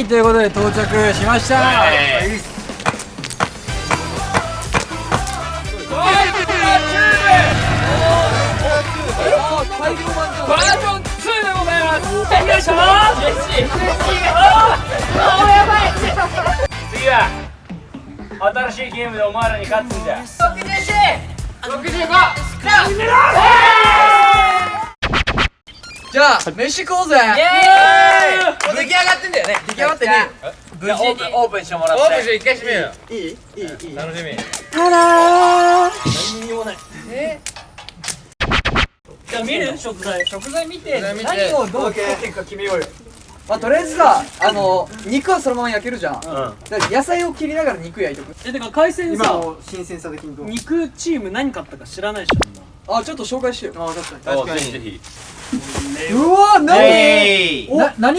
ということで到着しました。バージョン2でございます。よいしょ。やばい。次は新しいゲームでお前らに勝つんじゃ。65。じゃあ飯食おうぜ。イエーイ。もう出来上がってんだよね。出来上がってね。無事にオープンしてもらって。オープンして一回閉めよう。いい楽しみ。たらー。何にもない。じゃあ見る食材見て何をどう作っていくか決めようよ。まあとりあえずさ、肉はそのまま焼けるじゃん。だから野菜を切りながら肉焼いておく。てか海鮮さ、新鮮さ的にどう？肉チーム何買ったか知らないでしょみんな。あ、ちょっと紹介してよ。あ、確かにぜひ。うわ、何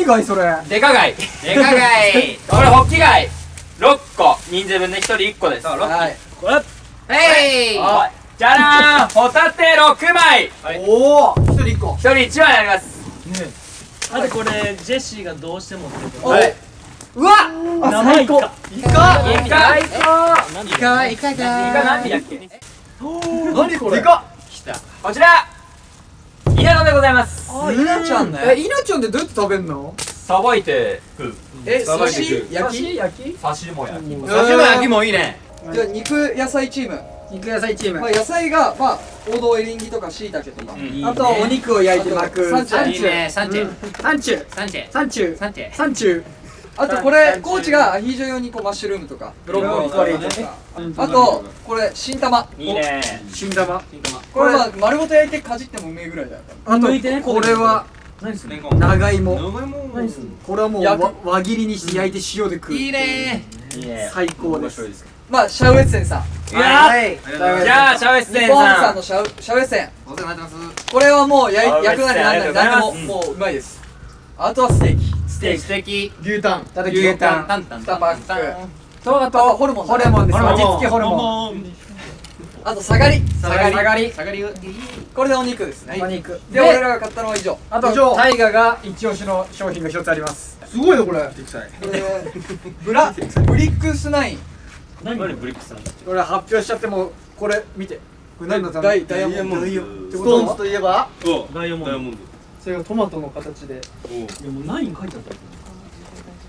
貝それ？デカ貝。デカ貝。これホッキ貝6個。人数分で1人1個です。はい。これ。じゃらーん、ホタテ6枚。おお、1人1個。1人1枚あります。あとこれジェシーがどうしてもってこと。はい。うわ、生イカ。イカ何尾だっけ？何これ？でかっ。こちら稲野でございます。あ、稲ちゃんね。稲ちゃんってどうやって食べんの？さばいて食う。刺し刺しも焼き。刺しも焼きもいいね。じゃあ肉野菜チーム。まあ野菜がまあ王道エリンギとか椎茸とか、あとお肉を焼いて巻くサンチュ。あとこれコーチがアヒージョ用にこうマッシュルームとかブロッコリーとか、あとこれ新玉。いいね。新玉。これは丸ごと焼いてかじってもうめえぐらいだよ。あとこれは長芋。これはもう輪切りにして焼いて塩で食う。いいね。最高です。まあシャウエッセンさん。じゃあシャウエッセン日本さん。産のシャウエッセン。これはもう焼くなりなんなり何でももううまいです。あとはステーキ、牛タン、タンパク、とあとホルモンです。味付けホルモン。あとサガリ。これでお肉ですね。で俺らが買ったのは以上。あとタイガが一押しの商品が一つあります。すごいねこれ。ブリックス9。何ブリックスなんだ。これ発表しちゃってもこれ見て。これ何のため？ダイヤモンド。ストーンズといえばダイヤモンド。それがトマトの形で。いやもう何書いてあった。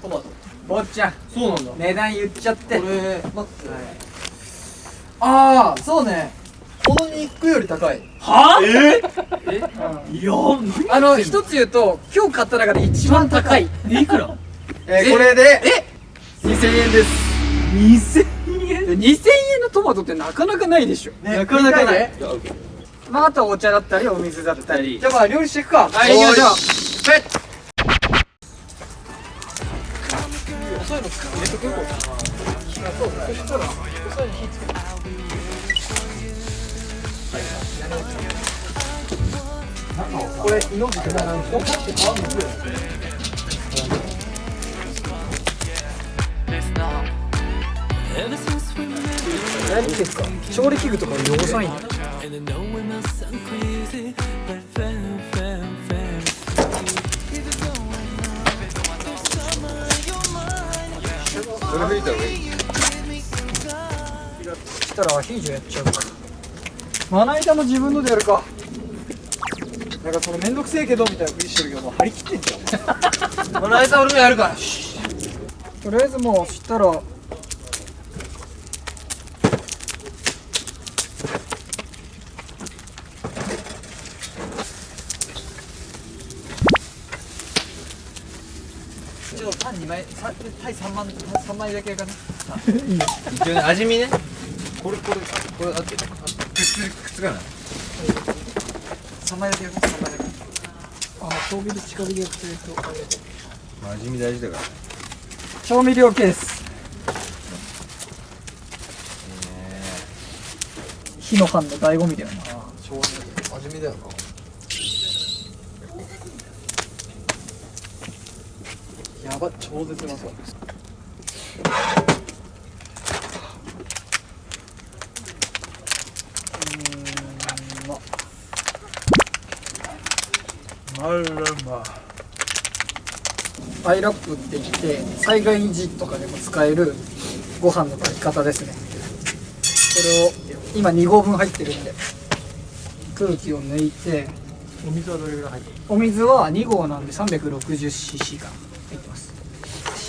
トマト。坊ちゃん。そうなんだ。値段言っちゃって。これ待って。ああ、そうね。この肉より高い。は？いや、一つ言うと今日買った中で一番高い。いくら？これで2000円です。2000円のトマトってなかなかないでしょ。なかなかない。まああとお茶だったりお水だったり。じゃあまあ料理していくか。はい、行きましょう。遅いの入れとくよ。そしたら遅いの火つけて。これイノジって何？何ですか？調理器具とか汚さないんだ。それ吹いた方がいい。そしたらアヒージョやっちゃうか。まな板も自分のでやるか。なんかそのめんどくせえけどみたいなふりしてるけどもう張り切ってんじゃん。まな板俺もやるから。とりあえずもうそしたら。パン2枚、タイ3枚だけかな。一応味見ね。これあってくっつかない。3枚だけやる。3枚だけ。あ、調味料近火でやってると。味見大事だから。調味料ケース。火の飯の醍醐味だよな。調味料味見だよな。やば、超絶うまそう。あらま。アイラップって言って災害時とかでも使えるご飯の炊き方ですね。これを今2合分入ってるんで空気を抜いて、お水はどれぐらい入ってる？お水は2合なんで 360cc が入ってます。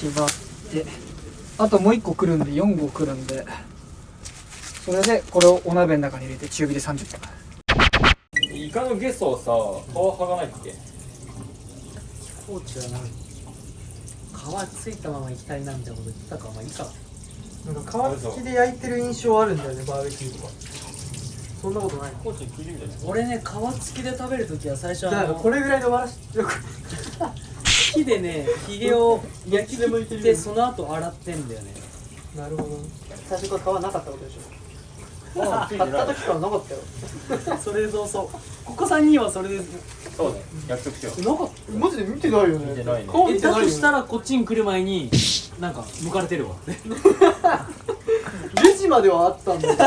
縛って、あともう1個くるんで4合くるんで、それでこれをお鍋の中に入れて中火で30分。イカのゲソをさ、皮剥がないっけ？コーチはなんか皮ついたまま行きたいなみたいなこと言ってたからまあいいか。なんか皮付きで焼いてる印象あるんだよね、バーベキューとか。そんなことない。コーチに聞いてみたいな。俺ね皮付きで食べるときは最初じゃあこれぐらいで終わらし火でねひげを焼き切ってその後洗ってんだよね。なるほど。最初から皮なかったことでしょ。買った時からなかったよ。それでそうそうここ3人はそれでそうね、約束しよう。なかったマジで見てないよね。見てないね。顔見てないよね。だとしたらこっちに来る前になんか向かれてるわレジまではあったんだけど。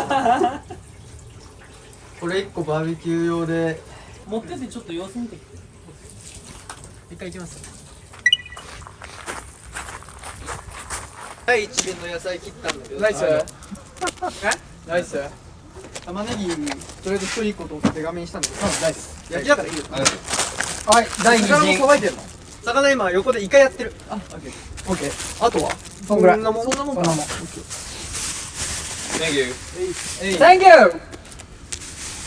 これ1個バーベキュー用で持ってってちょっと様子見てきて。一回行きますよ。第一便の野菜切ったんだけど、ナイス。ナイス。玉ねぎとりあえず1個取って手紙にしたんだけど、ナイス。焼きだからいいよ。はい、第2魚も陣。さばいてるの？魚今横でイカやってる。あ、オッケー。オッケー。あとはそんぐらい。そんなもんか。そんなもん。 Thank you。Thank you。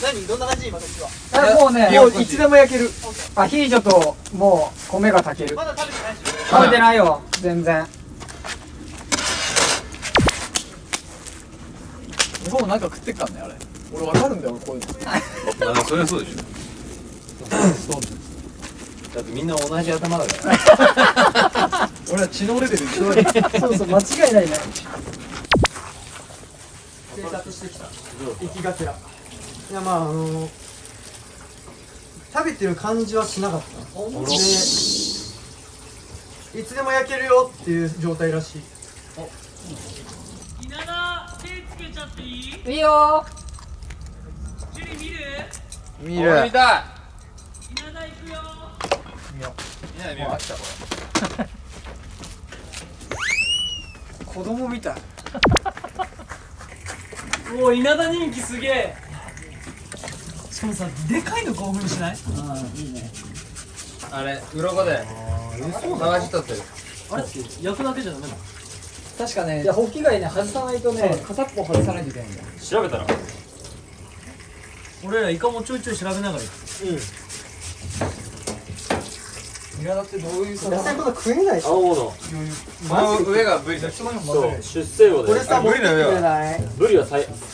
何どんな感じ今こっちは。もうね、もういつでも焼ける。アヒージョともう米が炊ける。まだ食べてないでしょ。食べてないよ、全然。向こうもなんか食ってっからね、あれ。俺わかるんだよ、俺こういうの。あ、それはそうでしょ。だってみんな同じ頭だから。俺は知能レベル一緒だよ。そうそう間違いないね。偵察してきた。生きがてら。いやまあ食べてる感じはしなかったで、いつでも焼けるよっていう状態らしい。稲田手つけちゃっていい？いいよジュリ見る？見る。見た稲田行くよ。い。見ない見ない。子供みたい。おお稲田人気すげえ。しかもさでかいの興奮しない？ああいいね。あれ、鱗で探しとってる。あれって焼くだけじゃダメなの？確かねいや、ホッキ貝ね外さないとね。片っぽ外さないといけないんだよ。調べたら。俺らイカもちょいちょい調べながら行く。いやだってどういう野菜まだ食えないし。青の。この上がブリだ。そう、出世魚で。これさ持ってくれない？ブリは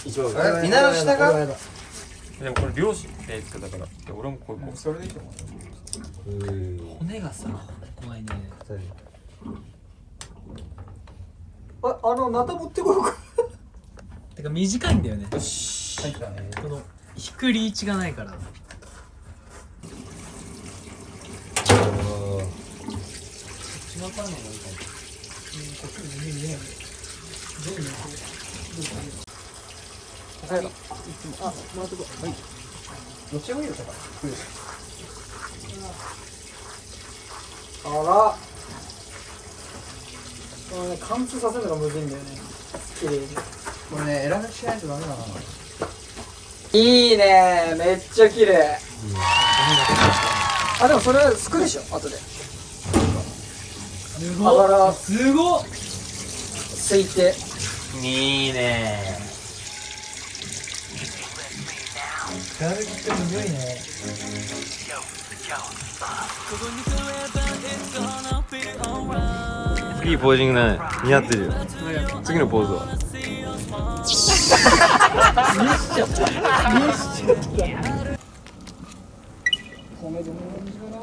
一番上。え、稲の下が？でもこれ漁師ってつけたから。俺もこう。それでいいと思う。骨がさ怖いね。ナタ持ってこようか。てか短いんだよね。入ったね。この引くリーチがないから。違うパンの方がいいかも。どっちもいいよ、だから。あら。このね貫通させるのがむずいんだよね。綺麗に。これね、選びしないとダメだな。いいね、めっちゃ綺麗。あ、でもそれすくでしょ、後で。すあばらすごっ。すいて。いいね。ガーリックってむずいね。いいポージングだね。似合ってるよ。次のポーズは。米でもいいかな。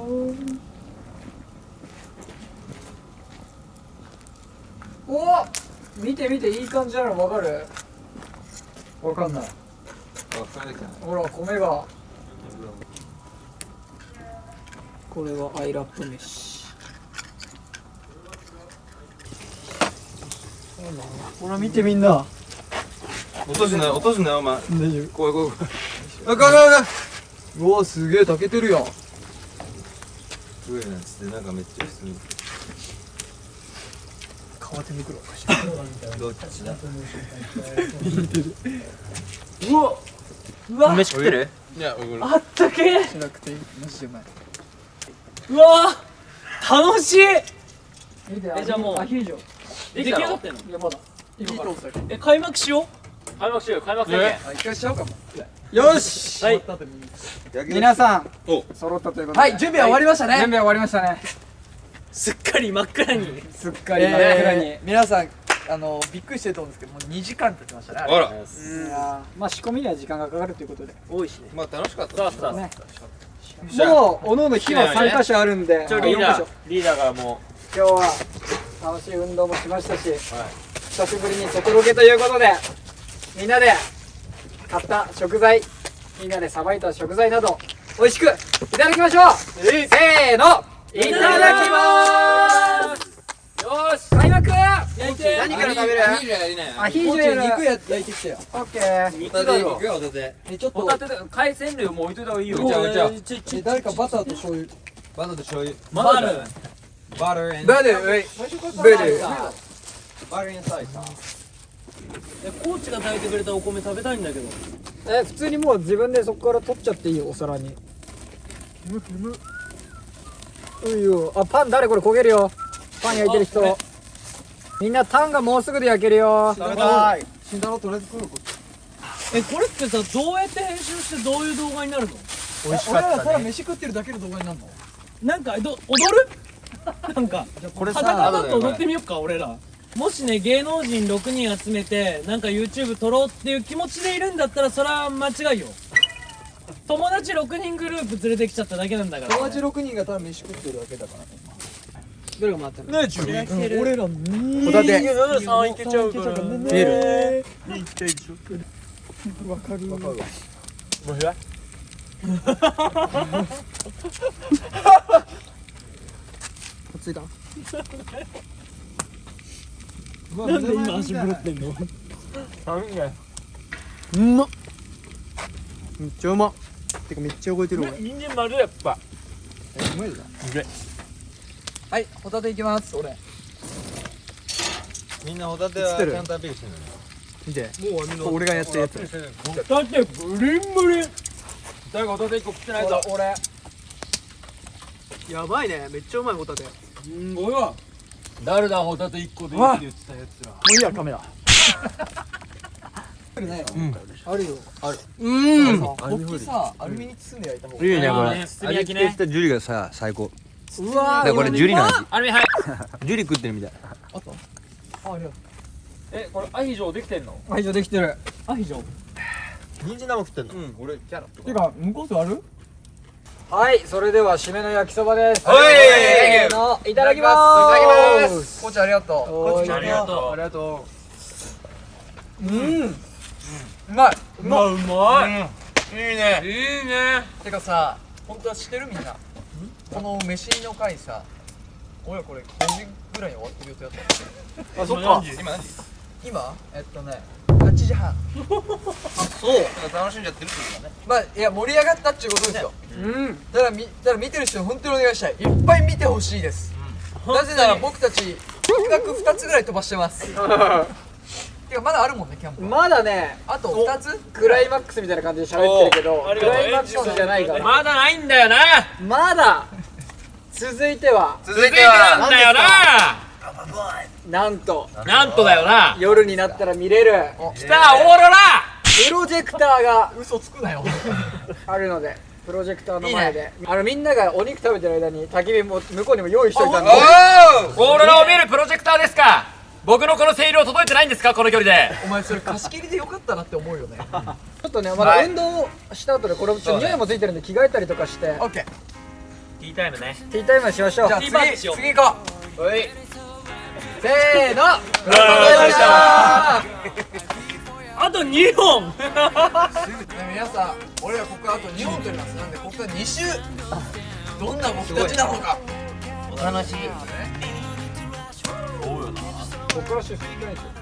お、見て見て、いい感じなの分かる？わかんない。ほら米が。これはアイラップ飯。ほら見てみんな。落とすな、落とすな、お前。大丈夫。怖い怖い怖い。あかんかんかん。うわ、すげえ炊けてるやん。すごいなっつって、なんかめっちゃ普通に。手袋を貸しどっちだうわ飯食ってるいや俺あったけえしなくていいマジでうまい。うわ楽しい見てじゃあもうアヒージョ。出来上がってんのいやまだ。今から。開幕しよう開幕しよう開幕宣言一回しちゃおうかも。よし。はい皆さんお揃ったということで。はい、準備は終わりましたね。準備は終わりましたね。すっかり真っ暗にすっかり真っ暗に。皆さんびっくりしてると思うんですけど、もう2時間経ちましたね。あらいやまあ仕込みには時間がかかるということで。多いしねまあ楽しかったさあさあね。もうおのおの火は3箇所あるんで。ちょリーダ4箇所ーリーダーがも今日は楽しい運動もしましたし、久しぶりに外ロケということでみんなで買った食材、みんなでさばいた食材など美味しくいただきましょう。せーの、いただきまーす。よし開幕。焼いて何から食べるアヒージョやりなよ。アヒージョやる肉焼いてきてよ。オッケー。肉だろ肉よだってちょっとホタテで海鮮類もう置いといた方がいいようちゃうちゃう誰かバターと醤油。バターと醤油まだあるバター and バル、ウェイ。ブル。バター and サイサコーチが炊いてくれたお米食べたいんだけど普通にもう自分でそこから取っちゃっていいよ、お皿に。ういよ。あ、パン誰これ焦げるよ。パン焼いてる人。みんなタンがもうすぐで焼けるよ。食べたい。慎太郎とりあえず来るここれってさどうやって編集してどういう動画になるの美味しかったね。俺らただ飯食ってるだけの動画になるの？なんか踊るなんかこれカタカタと踊ってみよっか俺らもしね芸能人6人集めてなんか YouTube 撮ろうっていう気持ちでいるんだったらそれは間違いよ友達6人グループ連れてきちゃっただけなんだから、友達6人がただ飯食ってるだけだからね。どれが回ってるねえジュリ俺らホタテ3いけちゃうからビール。わかるわかる。ついた。なんで今足ぶってんのうんまっ。めっちゃうまっ。てかめっちゃ覚えてる俺。人参丸やっぱうまいだ。はい、ホタテいきます。俺。みんなホタテはちゃんとアピールしてるのね見て。もうみんな俺がやったやつ。ホタテブリンブリン誰かホタテ1個食ってないぞ俺。やばいね。めっちゃうまいホタテ。もすごいわ誰だホタテ1個でいいって言ってたやつらういいやカメラ。あるよ。僕さ、アルミに包んで焼いた方がいい。いいねこれあーね炭焼きね味付けしたジュリがさ最高うわだからこれジュリの味アルミはいジュリ食ってるみたいあった？ありがとこれアヒージョできてんのアヒージョできてる。アヒージョ人参生食ってんのうん俺キャラう。てか、向こうとある？はい、それでは締めの焼きそばです。はいせーの、いただきまーす。いただきます。コーチありがとう。おーいありがとうありがとう。うまい。うまいうまいいいねいいねてかさ、本当は知ってるみんな。この飯の回さ、俺これ5時ぐらいに終わってる予定だった。あ、そっか。今何今8時半。そう楽しんじゃってるってことだねまあいや盛り上がったっていうことですよ。うん。だから見てる人に本当にお願いしたい。いっぱい見てほしいです。なぜなら僕たち企画2つぐらい飛ばしてます。てかまだあるもんねキャンプ。まだね、あと2つ？クライマックスみたいな感じで喋ってるけど、クありがとうライマックスじゃないから。まだないんだよなまだ続いては、続いてなんだよななんとなんとだよな夜になったら見れる来たオーロラプロジェクターが嘘つくなよ。あるので、プロジェクターの前で、みんながお肉食べてる間に焚き火も向こうにも用意しといたんで、オーロラを見るプロジェクターですか僕のこの声量届いてないんですかこの距離でお前それ貸し切りでよかったなって思うよね。ちょっとね、まだ運動した後でこれちょっと匂いもついてるんで着替えたりとかしてオッケー。ティータイムねティータイムしましょう。じゃあティーバッグしよう次行こう。はいせーの。ありがとうございました。あと2本皆さん、俺らここからあと2本取ります。なんでここから2週どんな僕たちなのかお楽しみ。ここから出費ないでしょ。